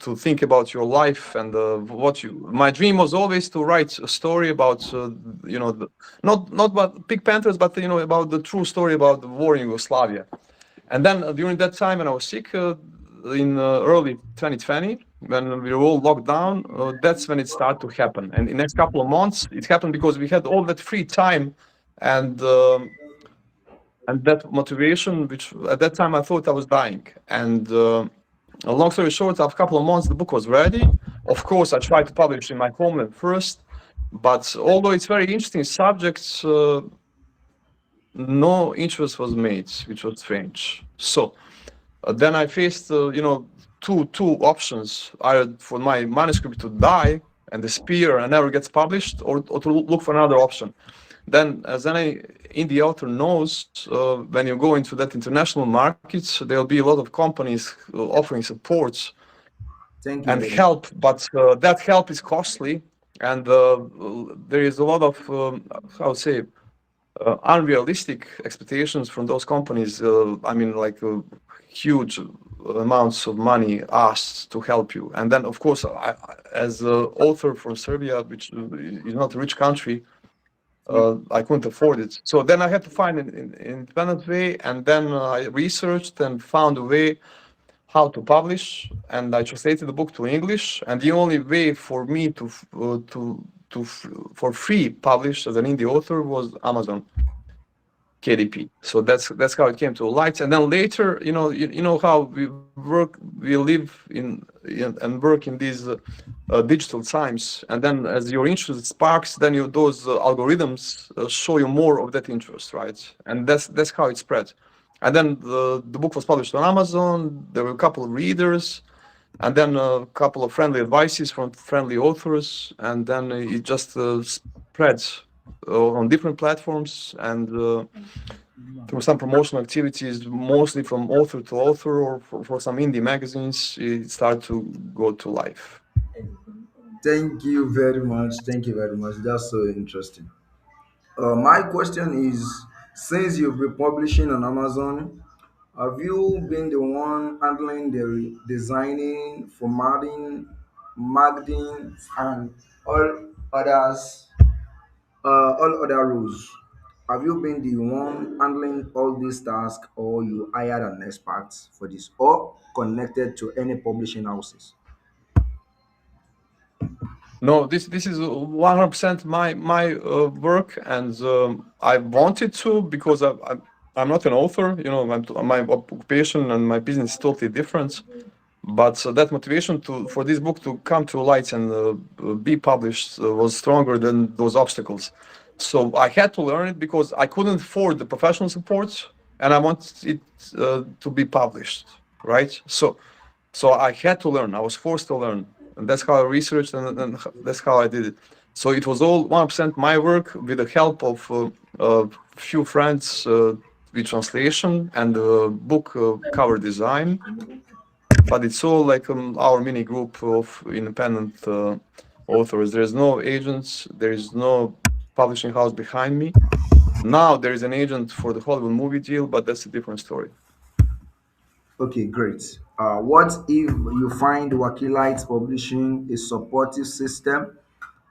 to think about your life and what you. My dream was always to write a story about not about Pink Panthers, but about the true story about the war in Yugoslavia. And then during that time when I was sick in early 2020, when we were all locked down, that's when it started to happen. And in the next couple of months, it happened because we had all that free time and that motivation, which at that time I thought I was dying. And long story short, after a couple of months, the book was ready. Of course, I tried to publish in my homeland first, but although it's very interesting subjects, no interest was made, which was strange. So then I faced, two options: either for my manuscript to die and disappear and never gets published, or to look for another option. Then, as any indie author knows, when you go into that international markets, there'll be a lot of companies offering supports Thank you and very much. help, but that help is costly, and there is a lot of, how to say, unrealistic expectations from those companies. Like huge amounts of money asked to help you. And then, of course, as an author from Serbia, which is not a rich country, I couldn't afford it. So then I had to find an independent way, and then I researched and found a way how to publish, and I translated the book to English. And the only way for me for free publish as an indie author was Amazon KDP. So that's how it came to light. And then later, you know how we live and work in these digital times. And then as your interest sparks, then those algorithms show you more of that interest, right? And that's how it spread. And then the book was published on Amazon. There were a couple of readers, and then a couple of friendly advices from friendly authors, and then it just spread on different platforms and through some promotional activities, mostly from author to author, or for some indie magazines, it started to go to life. Thank you very much. Thank you very much. That's so interesting. My question is, since you've been publishing on Amazon, have you been the one handling the designing, formatting, marketing, and others, all other roles? Have you been the one handling all these tasks, or you hired an expert for this, or connected to any publishing houses? No, this is 100% my work, and I wanted to because I'm not an author. My occupation and my business is totally different. But that motivation for this book to come to light and be published was stronger than those obstacles. So I had to learn it because I couldn't afford the professional support, and I wanted it to be published, right? So I had to learn. I was forced to learn, and that's how I researched, and that's how I did it. So it was all 100% my work with the help of a few friends with translation and book cover design. But it's all like our mini group of independent authors. There's no agents. There is no publishing house behind me. Now there is an agent for the Hollywood movie deal, but that's a different story. Okay, great. What if you find Wakeelite Publishing a supportive system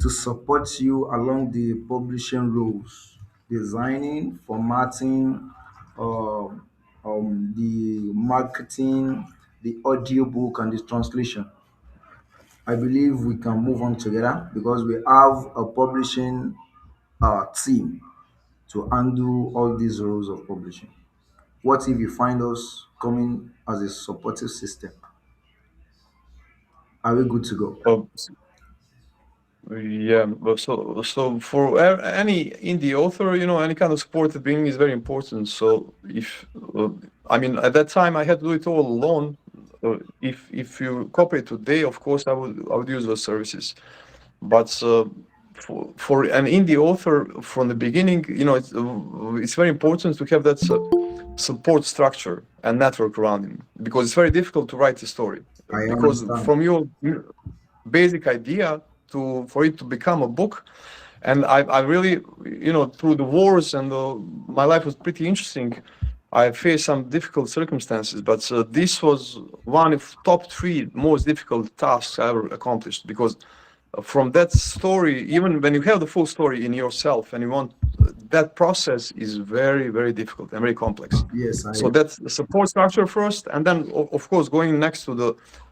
to support you along the publishing rules, designing, formatting, the marketing, the audiobook, and the translation? I believe we can move on together because we have a publishing team to handle all these roles of publishing. What if you find us coming as a supportive system? Are we good to go? Uh, yeah, but so for any indie author, any kind of support at beginning is very important. So if at that time I had to do it all alone. If you cooperate today, of course I would use those services. But for an indie author from the beginning, it's very important to have that support structure and network around him, because it's very difficult to write a story. I Because understand. from your basic idea for it to become a book, and I really, through the wars and my life was pretty interesting. I faced some difficult circumstances, but this was one of top three most difficult tasks I ever accomplished, because from that story, even when you have the full story in yourself and you want, that process is very, very difficult and very complex. Yes, I. So that's the support structure first, and then of course going next to the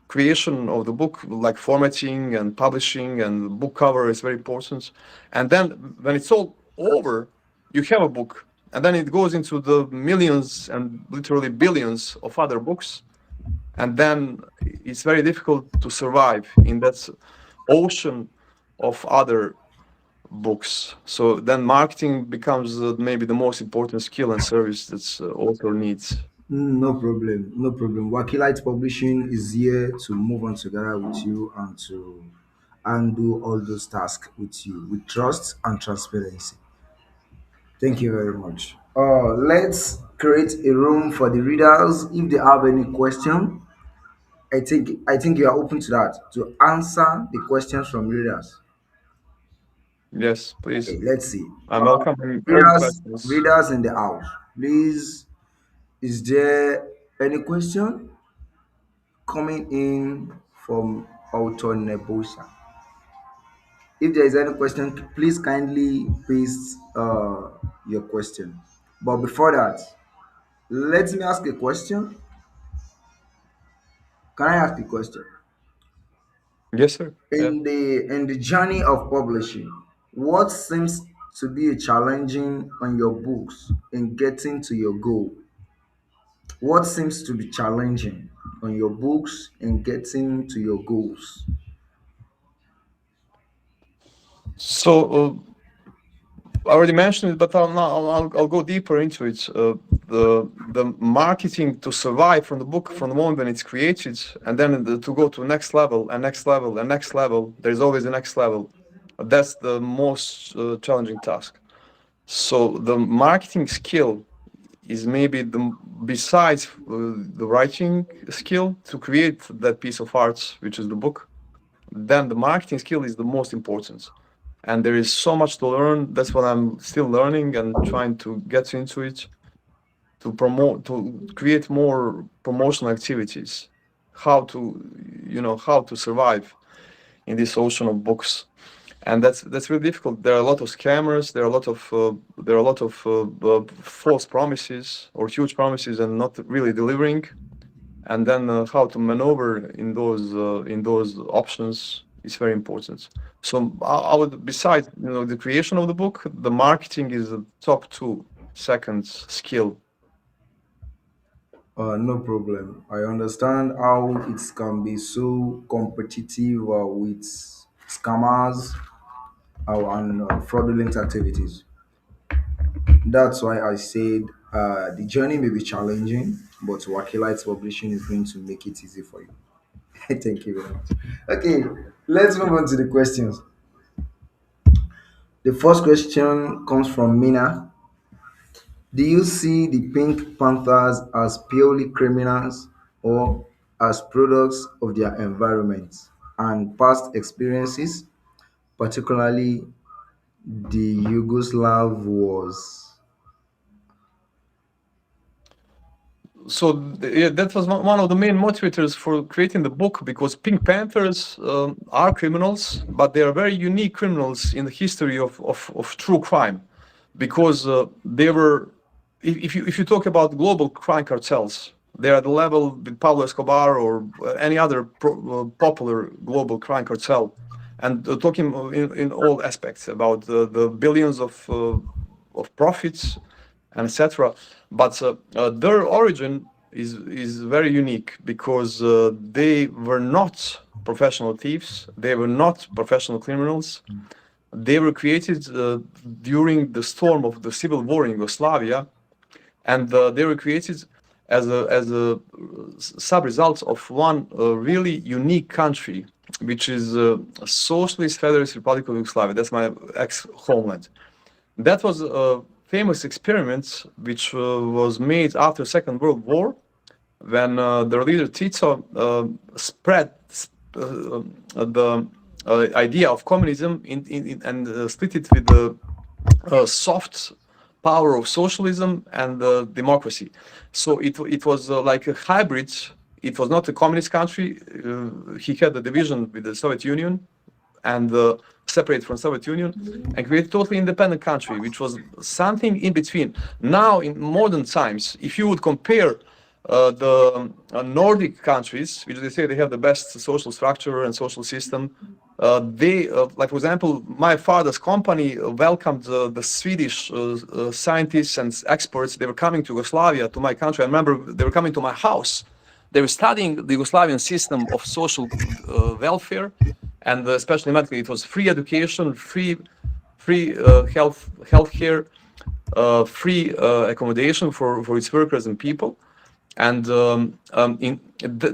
creation of the book, like formatting and publishing and book cover is very important. And then when it's all over, you have a book, and then it goes into the millions and literally billions of other books, and then it's very difficult to survive in that ocean of other books. So then marketing becomes maybe the most important skill and service that author needs. No problem, no problem. Wakeelite Publishing is here to move on together with you and to undo all those tasks with you with trust and transparency. Thank you very much. Let's create a room for the readers. If they have any question, I think you are open to that to answer the questions from readers. Yes, please. Okay, let's see. I'm welcoming all the Readers, questions. readers in the house, please. Is there any question coming in from author Neboysha? If there is any question, please kindly paste your question. But before that, let me ask a question. Can I ask a question? Yes, sir. Yeah. In the journey of publishing, what seems to be a challenging on your books in getting to your goal? What seems to be challenging on your books in getting to your goals? So I already mentioned it, but I'll go deeper into it. The marketing to survive from the book from the moment when it's created, and then to go to next level and next level and next level. There's always a next level. That's the most challenging task. So the marketing skill is maybe besides the writing skill to create that piece of art, which is the book. Then the marketing skill is the most important, and there is so much to learn. That's what I'm still learning and trying to get into it, to promote, to create more promotional activities, how to, how to survive in this ocean of books. And that's really difficult. There are a lot of scammers, there are a lot of false promises or huge promises and not really delivering. And then how to maneuver in those options is very important. So I would, besides the creation of the book, the marketing is the top two second skill. No problem. I understand how it can be so competitive with scammers and fraudulent activities. That's why I said the journey may be challenging, but Wakeelite Publishing is going to make it easy for you. Thank you very much. Okay, let's move on to the questions. The first question comes from Mina. Do you see the Pink Panthers as purely criminals or as products of their environment and past experiences, particularly the Yugoslav wars? So yeah, that was one of the main motivators for creating the book, because Pink Panthers are criminals, but they are very unique criminals in the history of true crime, because they were, if you talk about global crime cartels, they are at the level with Pablo Escobar or any other popular global crime cartel, and talking in all aspects about the billions of profits and etc. But their origin is very unique, because they were not professional thieves, they were not professional criminals. They were created during the storm of the civil war in Yugoslavia, and they were created as a sub result of one really unique country, which is Socialist Federalist Republic of Yugoslavia. That's my ex-homeland. That was a famous experiment which was made after Second World War, when their leader Tito spread the idea of communism and split it with the soft power of socialism and democracy. So it was like a hybrid. It was not a communist country. He had a division with the Soviet Union and separate from Soviet Union and create a totally independent country, which was something in between. Now, in modern times, if you would compare the Nordic countries, which they say they have the best social structure and social system, they, like for example, my father's company welcomed the Swedish scientists and experts. They were coming to Yugoslavia, to my country. I remember they were coming to my house. They were studying the Yugoslavian system of social welfare, and especially medically, it was free education, free health care, free accommodation for its workers and people. And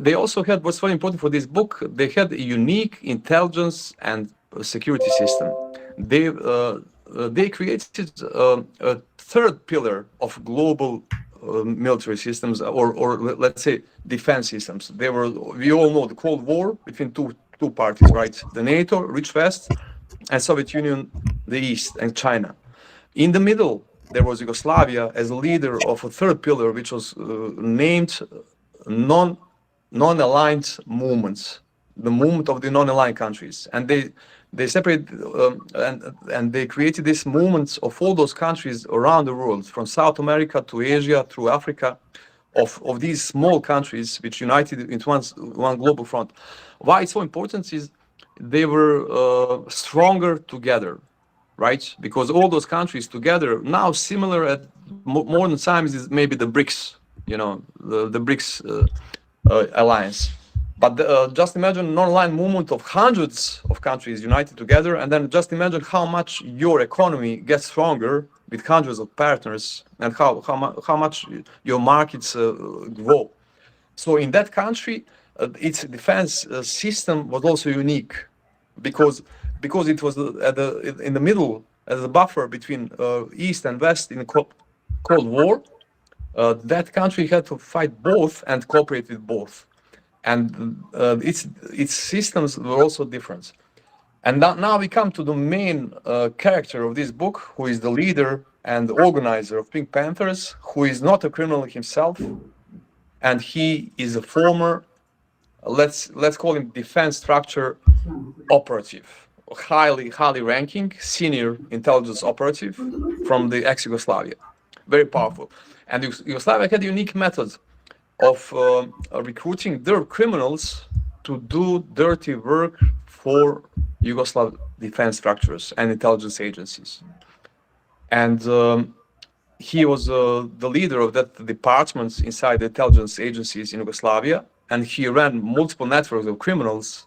they also had, what's very important for this book, they had a unique intelligence and security system. They created a third pillar of global military systems, or let's say defense systems. We all know the Cold War between two parties, right? The NATO, rich West, and Soviet Union, the East, and China. In the middle, there was Yugoslavia as a leader of a third pillar, which was named non-aligned movements, the movement of the non-aligned countries, and they separated and they created this movement of all those countries around the world, from South America to Asia through Africa, of these small countries which united into one global front. Why it's so important is they were stronger together, right? Because all those countries together now, similar at modern times, is maybe the BRICS, the BRICS alliance. But just imagine non-aligned movement of hundreds of countries united together, and then just imagine how much your economy gets stronger with hundreds of partners, and how much your markets grow. So in that country, its defense system was also unique, because it was in the middle as a buffer between East and West in the Cold War. That country had to fight both and cooperate with both, and its systems were also different. And now we come to the main character of this book, who is the leader and the organizer of Pink Panthers, who is not a criminal himself, and he is a former, let's call him defense structure operative, highly ranking senior intelligence operative from the ex-Yugoslavia, very powerful. And Yugoslavia had a unique method of recruiting their criminals to do dirty work for Yugoslav defense structures and intelligence agencies. And he was the leader of that departments inside the intelligence agencies in Yugoslavia, and he ran multiple networks of criminals.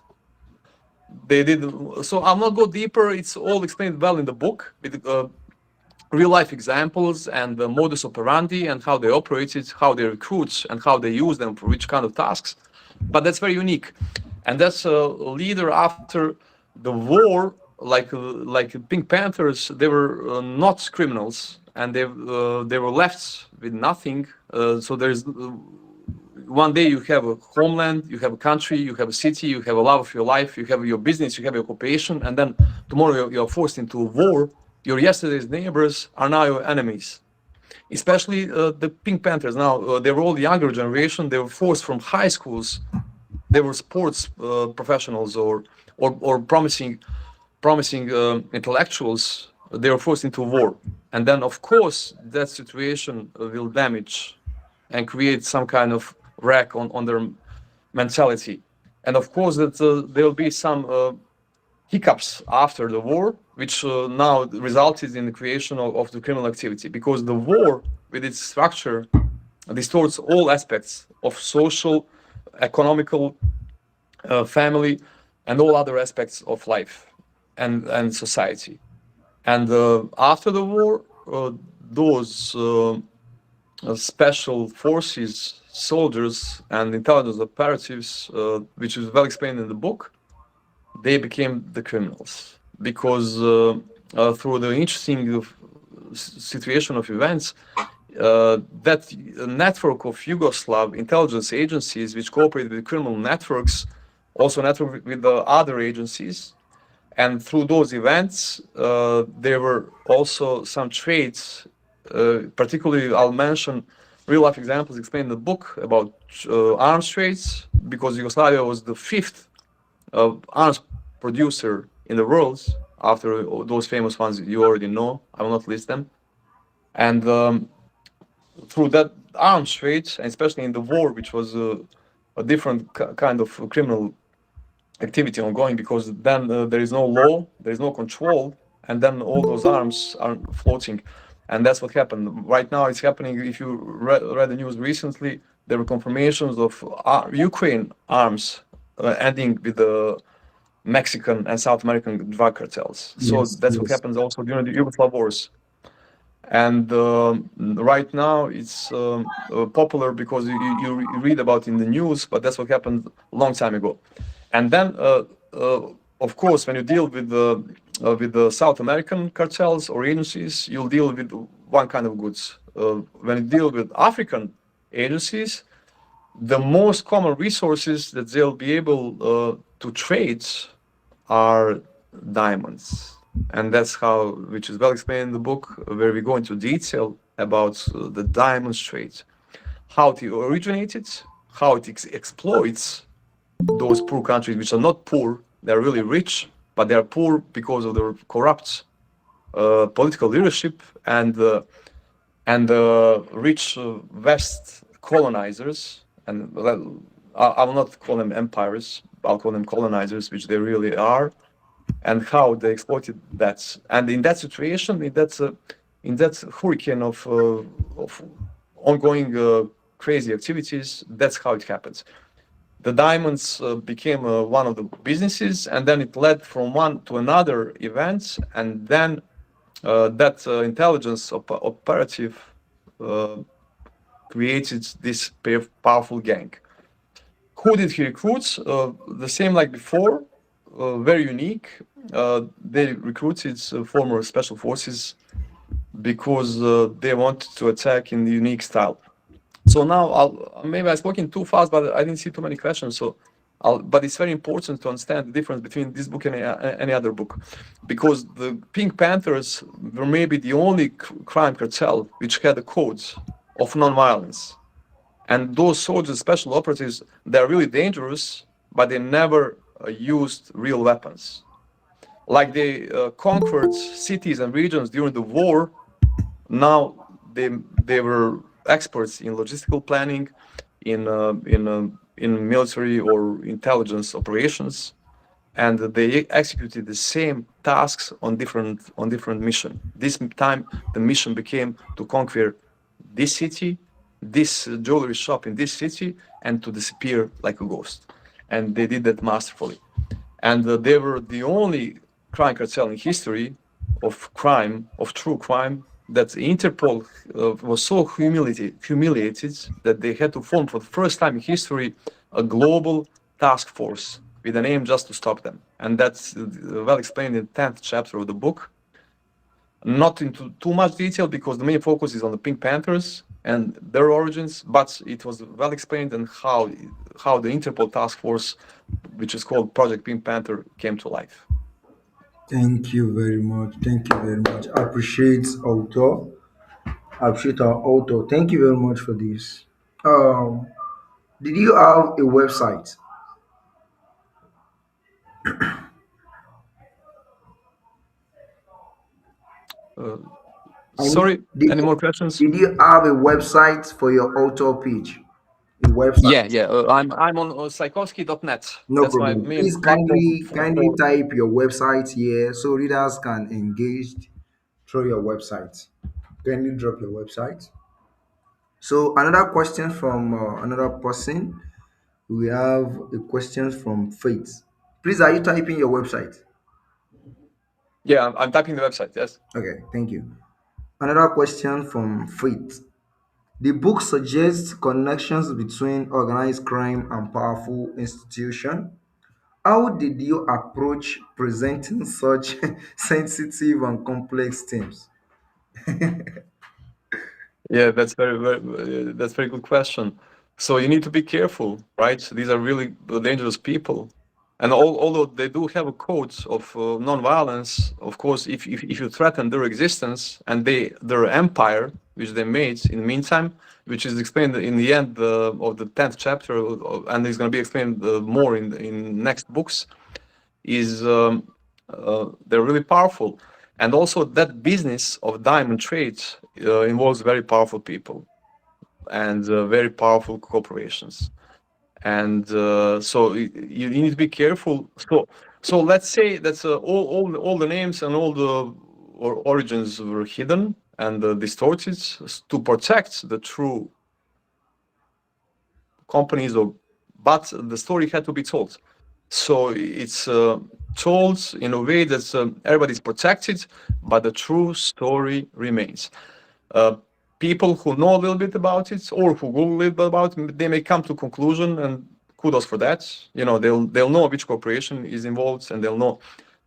They did, so I'll not go deeper. It's all explained well in the book with real life examples and the modus operandi and how they operated, how they recruit, and how they use them for which kind of tasks. But that's very unique, and that's a leader after the war. Like Pink Panthers, they were not criminals, and they were left with nothing. So there's one day you have a homeland, you have a country, you have a city, you have a love of your life, you have your business, you have your occupation, and then tomorrow you're forced into a war. Your yesterday's neighbors are now your enemies. Especially the Pink Panthers. Now they were all the younger generation. They were forced from high schools. They were sports professionals or promising intellectuals. They were forced into war, and then of course that situation will damage and create some kind of wreck on their mentality. And of course that there will be some hiccups after the war, which now resulted in the creation of the criminal activity, because the war with its structure distorts all aspects of social, economical, family, and all other aspects of life and society. And after the war, those special forces, soldiers, and intelligence operatives, which is well explained in the book, they became the criminals, because through the interesting situation of events, that network of Yugoslav intelligence agencies which cooperate with criminal networks also network with the other agencies, and through those events there were also some trades particularly I'll mention real life examples explained in the book about arms trades, because Yugoslavia was the fifth arms producer in the world after those famous ones you already know. I will not list them. And through that arms trade, and especially in the war, which was a different kind of criminal activity ongoing, because then there is no law, there is no control, and then all those arms are floating. And that's what happened. Right now, it's happening. If you read the news recently, there were confirmations of Ukraine arms ending with the Mexican and South American drug cartels. So Yes, that's what yes. happens also during the Yugoslav wars. And right now it's popular because you read about in the news, but that's what happened a long time ago. And then, of course, when you deal with the South American cartels or agencies, you'll deal with one kind of goods. When you deal with African agencies, the most common resources that they'll be able to trade are diamonds. And that's how, which is well explained in the book, where we go into detail about the diamond trade, how it originated, how it exploits those poor countries, which are not poor, they're really rich, but they are poor because of their corrupt political leadership and rich West colonizers. And well, I will not call them empires, I'll call them colonizers, which they really are, and how they exploited that. And in that situation, in that hurricane of ongoing crazy activities, that's how it happens. The diamonds became one of the businesses, and then it led from one to another event, and then that intelligence operative uh, created this powerful gang. Who did he recruit? The same like before, very unique. They recruited former special forces because they wanted to attack in the unique style. So now maybe I spoke in too fast, but I didn't see too many questions. So but it's very important to understand the difference between this book and any other book, because the Pink Panthers were maybe the only crime cartel which had a code of non-violence. And those soldiers, special operatives, they're really dangerous, but they never used real weapons. Like they conquered cities and regions during the war, now they were experts in logistical planning, in military or intelligence operations, and they executed the same tasks on different mission. This time the mission became to conquer this city, this jewelry shop in this city, and to disappear like a ghost. And they did that masterfully. And they were the only crime cartel in history of crime, of true crime, that Interpol was so humiliated that they had to form for the first time in history a global task force with an aim just to stop them. And that's well explained in the 10th chapter of the book. Not into too much detail because the main focus is on the Pink Panthers and their origins, but it was well explained and how the Interpol task force, which is called Project Pink Panther, came to life. Thank you very much. Thank you very much. I appreciate author. I appreciate our author. Thank you very much for this. Um, did you have a website? Uh, I mean, Sorry, any more questions? did you have a website for your author page? A Yeah, website. yeah. I'm on Saikovski.net. No That's my problem. main Please platform kindly for. type your website here so readers can engage through your website. Kindly drop your website. So another question from another person. We have a question from Faith. Please, are you typing your website? Yeah, I'm typing the website. Yes. Okay, thank you. Another question from Faith. The book suggests connections between organized crime and powerful institutions. How did you approach presenting such sensitive and complex themes? Yeah, that's very good question. So you need to be careful, right? These are really dangerous people, And although they do have a code of non-violence, of course, if you threaten their existence and their empire, which they made in the meantime, which is explained in the end of the 10th chapter, and is going to be explained more in next books, is they're really powerful. And also that business of diamond trade involves very powerful people and very powerful corporations. And so you need to be careful. So let's say that all the names and all the origins were hidden and distorted to protect the true companies, but the story had to be told. So it's told in a way that everybody's protected, but the true story remains. People who know a little bit about it or who Google a little bit about it, they may come to conclusion, and kudos for that. They'll know which corporation is involved, and they'll know.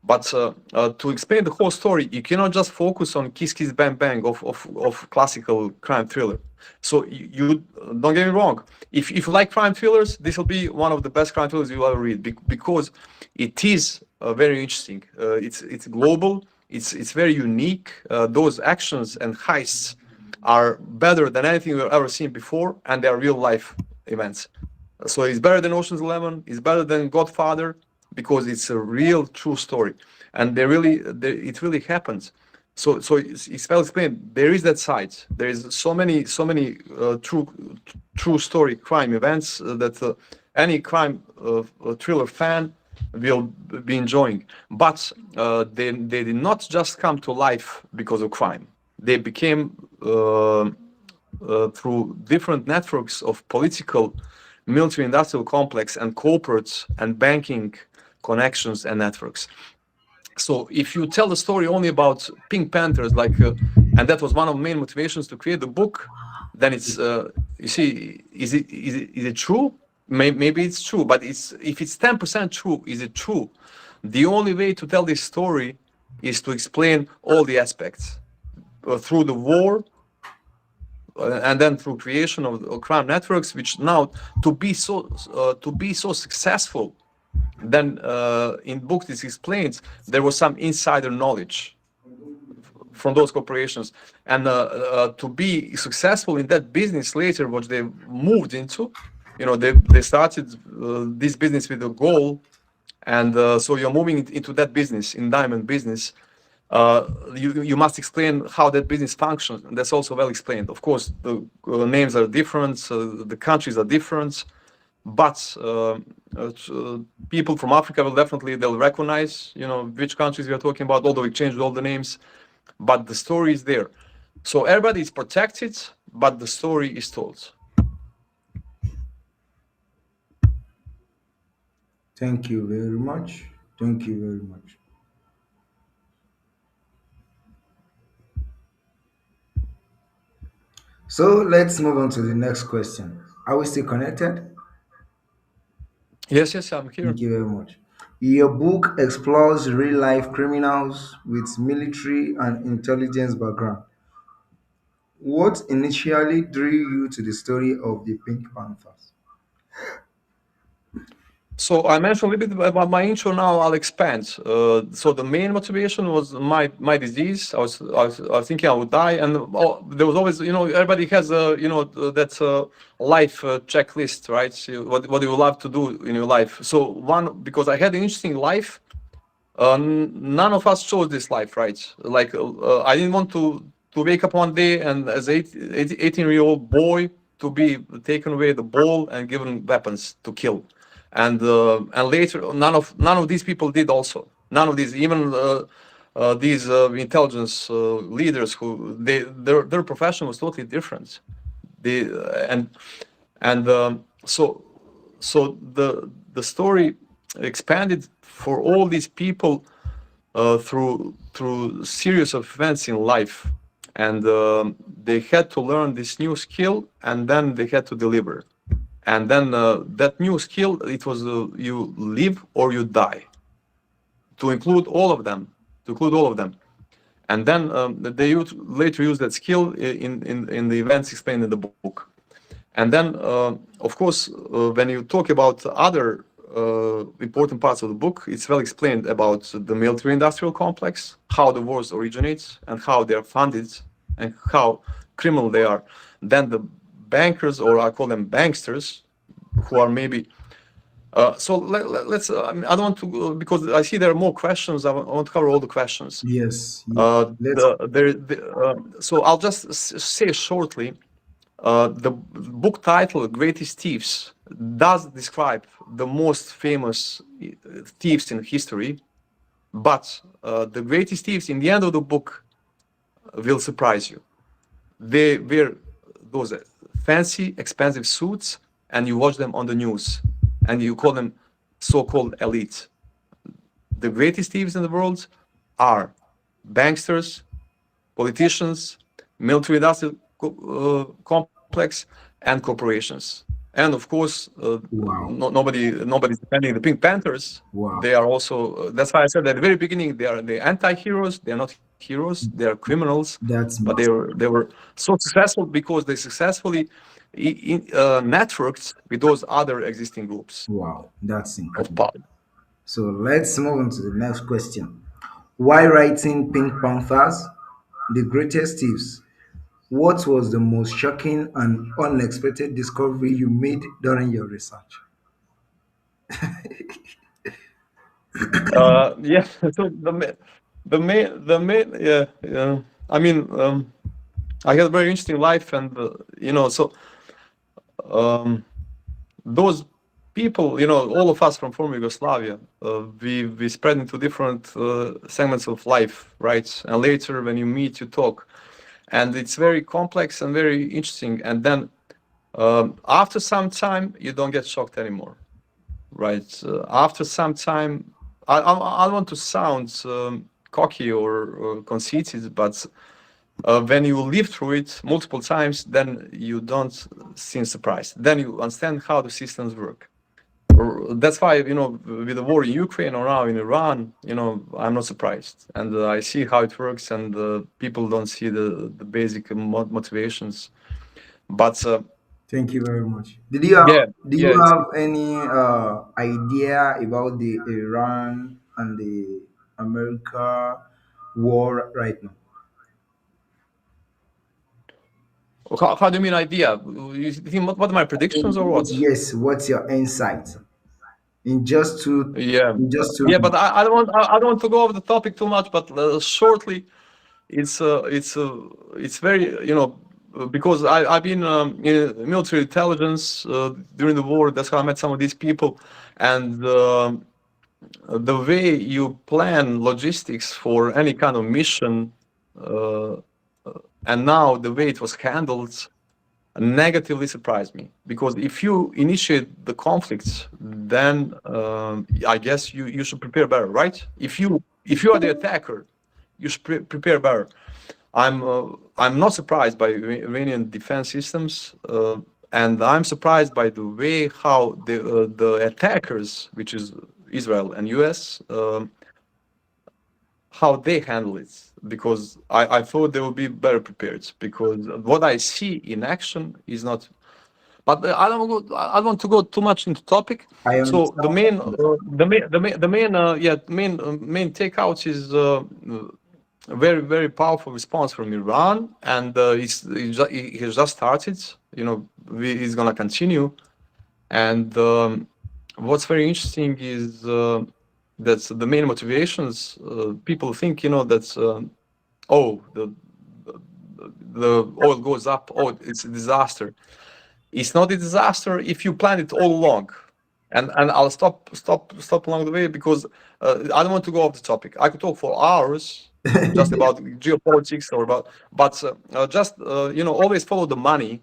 But to explain the whole story, you cannot just focus on kiss kiss bang bang of classical crime thriller. So you don't get me wrong. If you like crime thrillers, this will be one of the best crime thrillers you'll ever read because it is very interesting. It's global. It's very unique. Those actions and heists are better than anything we've ever seen before, and they are real life events. So it's better than Ocean's 11. It's better than Godfather because it's a real true story, and it really happens. So it's well explained. There is that side. There is so many true story crime events that any crime thriller fan will be enjoying. But they did not just come to life because of crime. They became through different networks of political, military industrial complex and corporate and banking connections and networks. So if you tell the story only about Pink Panthers, and that was one of the main motivations to create the book, then it's you see, is it true? Maybe it's true, but if it's 10% true, is it true? The only way to tell this story is to explain all the aspects through the war, and then through creation of crime networks, which now to be so successful. Then in books this explains there was some insider knowledge from those corporations, and to be successful in that business later, what they moved into, they started this business with a goal, and so you're moving into that business, in diamond business. You must explain how that business functions, and that's also well explained. Of course, the names are different, the countries are different, but people from Africa they'll recognize, which countries we are talking about, although we changed all the names, but the story is there. So everybody is protected, but the story is told. Thank you very much. Thank you very much. So let's move on to the next question. Are we still connected? Yes, I'm here. Thank you very much. Your book explores real life criminals with military and intelligence background. What initially drew you to the story of the Pink Panthers? So I mentioned a little bit about my intro. Now I'll expand. So the main motivation was my disease. I was thinking I would die, and there was always, everybody has that life checklist, right? So what you love to do in your life. So because I had an interesting life, none of us chose this life, right? Like I didn't want to wake up one day and as 18-year-old boy to be taken away the ball and given weapons to kill. And later, none of these people did also. None of these, even these intelligence leaders, who their profession was totally different. So the story expanded for all these people through series of events in life, and they had to learn this new skill, and then they had to deliver. And then that new skill, it was you live or you die, to include all of them. And then they later use that skill in the events explained in the book. And then, of course, when you talk about other important parts of the book. It's well explained about the military-industrial complex, how the wars originate, and how they are funded, and how criminal they are. Then the bankers, or I call them banksters, who are maybe. So let's. I mean, I don't want to, because I see there are more questions. I want to cover all the questions. Yes, yes. Let's. So I'll just say shortly. The book title Greatest Thieves does describe the most famous thieves in history, but the greatest thieves in the end of the book will surprise you. They wear those fancy, expensive suits, and you watch them on the news, and you call them so-called elite. The greatest thieves in the world are banksters, politicians, military industrial complex, and corporations. And of course, Wow, nobody's defending the Pink Panthers. wow, They are also. That's why I said at the very beginning they are the anti-heroes. They are not heroes. They are criminals. that's But they massive. were they were so successful because they successfully networked with those other existing groups Wow, that's of incredible. power. So let's move on to the next question. Why writing Pink Panthers, the greatest thieves? What was the most shocking and unexpected discovery you made during your research? Yeah. So the main yeah, yeah. I mean, I had a very interesting life, and so um, those people, all of us from former Yugoslavia, we spread into different segments of life, right? And later, when you meet, you talk, and it's very complex and very interesting. And then after some time, you don't get shocked anymore, right? After some time, I don't want to sound cocky or conceited, but when you live through it multiple times, then you don't seem surprised. Then you understand how the systems work. That's why, with the war in Ukraine or now in Iran, I'm not surprised, and I see how it works, and people don't see the basic motivations. But Thank you very much. Do you yeah, have any idea about the Iran and the America war right now? how do you mean idea? You think what are my predictions or what? Yes, what's your insight? Yeah, In just two yeah, but minutes. I don't want to go over the topic too much. But shortly, it's it's very because I've been in military intelligence during the war. That's how I met some of these people, and the way you plan logistics for any kind of mission, uh, and now the way it was handled negatively surprised me, because if you initiate the conflicts, then I guess you should prepare better, right? If you are the attacker, you should prepare better. I'm not surprised by Iranian defense systems, and I'm surprised by the way how the attackers, which is Israel and US, how they handle it, because I thought they would be better prepared, because what I see in action is not. But I don't want to go too much into topic. I So the understand. main, main takeouts is a very very powerful response from Iran, and it has just started. It's gonna continue, and what's very interesting is that the main motivations. People think that oh the oil goes up. Oh, it's a disaster. It's not a disaster if you plan it all along. And I'll stop along the way, because I don't want to go off the topic. I could talk for hours just about geopolitics or about, but just always follow the money,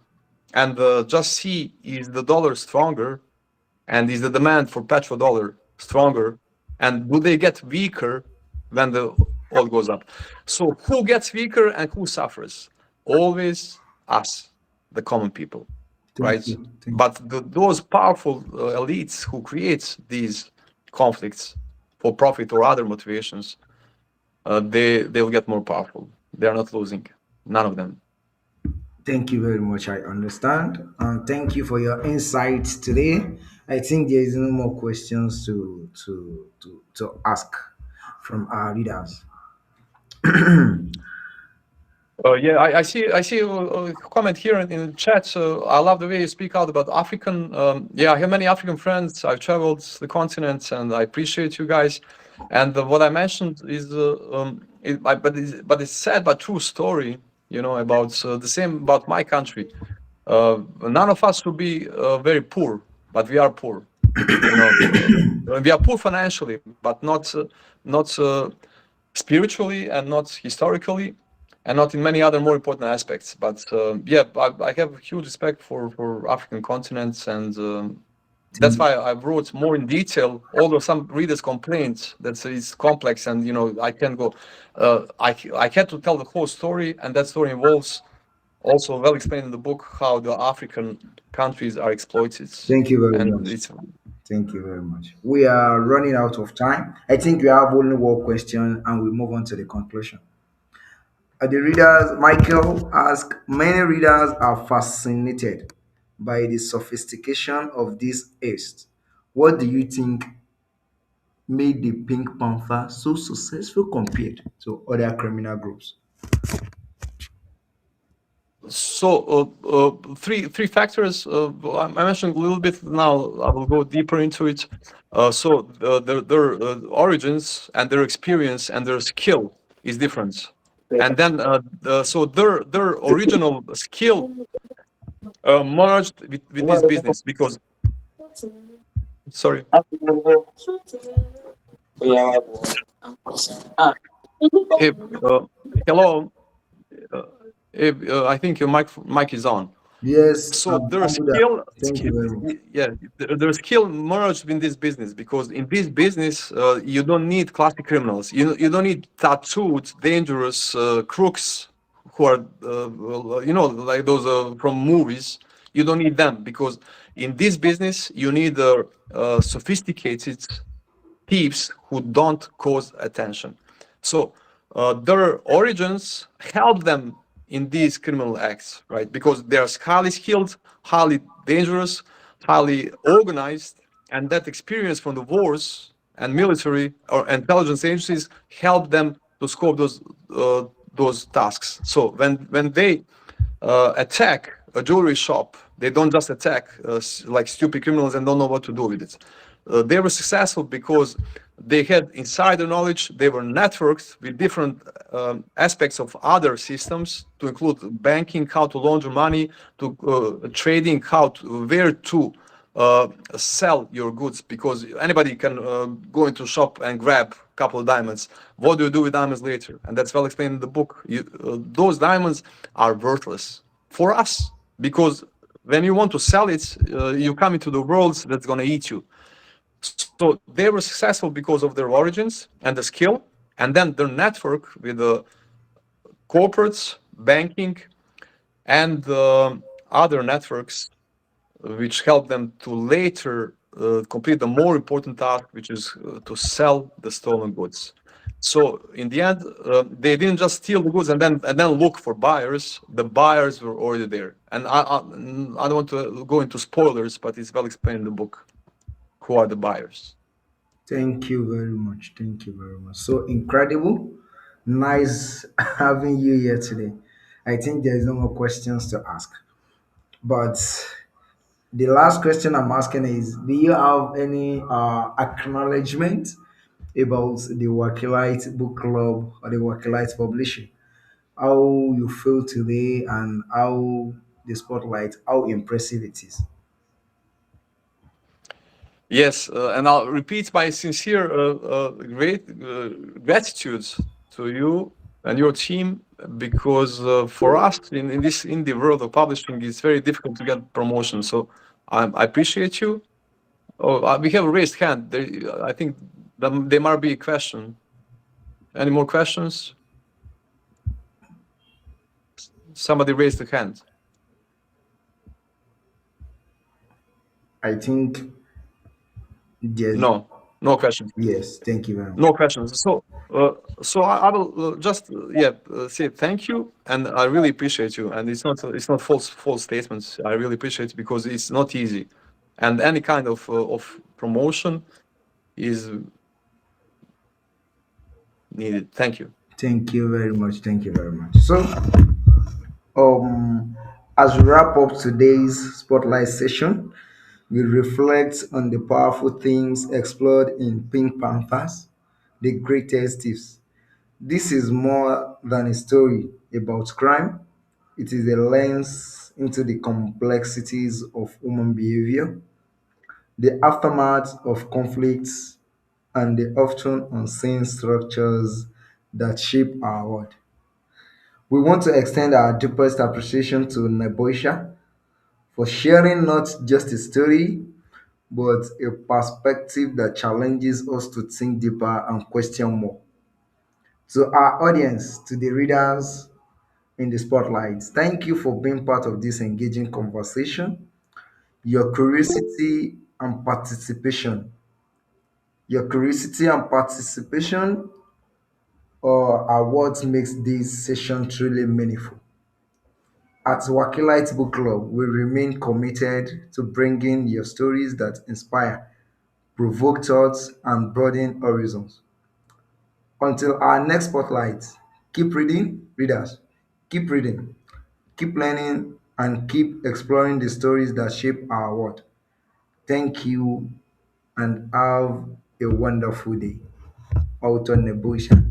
and just see, is the dollar stronger, and is the demand for petrodollar stronger, and do they get weaker when the oil goes up? So who gets weaker and who suffers? Always us, the common people, Thank right? you. Thank you. But those powerful elites who create these conflicts for profit or other motivations, they'll get more powerful. They are not losing, none of them. Thank you very much. I understand. Thank you for your insights today. I think there is no more questions to ask from our readers. Yeah, I see a comment here in the chat. So I love the way you speak out about African. Yeah, I have many African friends. I've traveled the continent, and I appreciate you guys. And what I mentioned is, but it's sad but true story. You know about the same about my country. None of us will be very poor, but we are poor. You know, we are poor financially, but not spiritually and not historically and not in many other more important aspects. But yeah, I have huge respect for African continents, and that's Thank, why I wrote more in detail. Although some readers complained that it's complex, and you know I can go. I had to tell the whole story, and that story involves also well explained in the book how the African countries are exploited, thank you very and much. it's Thank you very much. We are running out of time. I think we have only one question and we move on to the conclusion. The readers, Michael asked, many readers are fascinated by the sophistication of this heist. What do you think made the Pink Panther so successful compared to other criminal groups? so three factors. I mentioned a little bit now. I will go deeper into it. So their origins and their experience and their skill is different. And then so their original skill merged with this business because sorry. Hey, hello. Uh, I think your mic is on. Yes, So their I'll do that. skill, Thank you very much. yeah, their skill merged in this business because in this business you don't need classic criminals. You don't need tattooed, dangerous crooks who are you know like those from movies. You don't need them because in this business you need sophisticated thieves who don't cause attention. So their origins help them in these criminal acts, right? Because they are highly skilled, highly dangerous, highly organized, and that experience from the wars and military or intelligence agencies help them to scope those tasks. So when they attack a jewelry shop, they don't just attack like stupid criminals and don't know what to do with it. They were successful because they had insider knowledge. They were networked with different aspects of other systems, to include banking, how to launder money, to trading, where to sell your goods. Because anybody can go into a shop and grab a couple of diamonds. What do you do with diamonds later? And that's well explained in the book. Those diamonds are worthless for us because when you want to sell it, you come into the world that's going to eat you. So they were successful because of their origins and the skill, and then their network with the corporates, banking, and other networks, which help them to later complete the more important task, which is to sell the stolen goods. So in the end, they didn't just steal the goods and then look for buyers. The buyers were already there, and I don't want to go into spoilers, but it's well explained in the book who are the buyers. Thank you very much. Thank you very much. So incredible. Nice having you here today. I think there is no more questions to ask. But the last question I'm asking is, do you have any acknowledgement about the Wakeelite Book Club or the Wakeelite Publishing? How you feel today and how the spotlight, how impressive it is. Yes, and I'll repeat my sincere great gratitude to you and your team because for us in this indie world of publishing, it's very difficult to get promotion. So I appreciate you. Oh, we have a raised hand. I think there might be a question. Any more questions? Somebody raised a hand. I think there's No, no questions. yes, thank you very much. No questions. So I will just yeah say thank you, and I really appreciate you. And it's not false statements. I really appreciate it because it's not easy. and any kind of promotion is needed. Thank you. Thank you very much. Thank you very much. So, um, as we wrap up today's spotlight session, we reflect on the powerful themes explored in Pink Panthers, the Greatest Thieves. This is more than a story about crime. It is a lens into the complexities of human behavior, the aftermath of conflicts, and the often unseen structures that shape our world. We want to extend our deepest appreciation to Neboysha for sharing not just a story, but a perspective that challenges us to think deeper and question more. To our audience, to the readers in the spotlight, thank you for being part of this engaging conversation. Your curiosity and participation, your curiosity and participation are what makes this session truly meaningful. At Wakeelite Book Club, we remain committed to bringing your stories that inspire, provoke thoughts, and broaden horizons. Until our next spotlight, keep reading, readers. Keep reading, keep learning, and keep exploring the stories that shape our world. Thank you and have a wonderful day. Author Nebusha.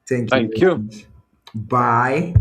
Thank you Thank very you. much. Bye.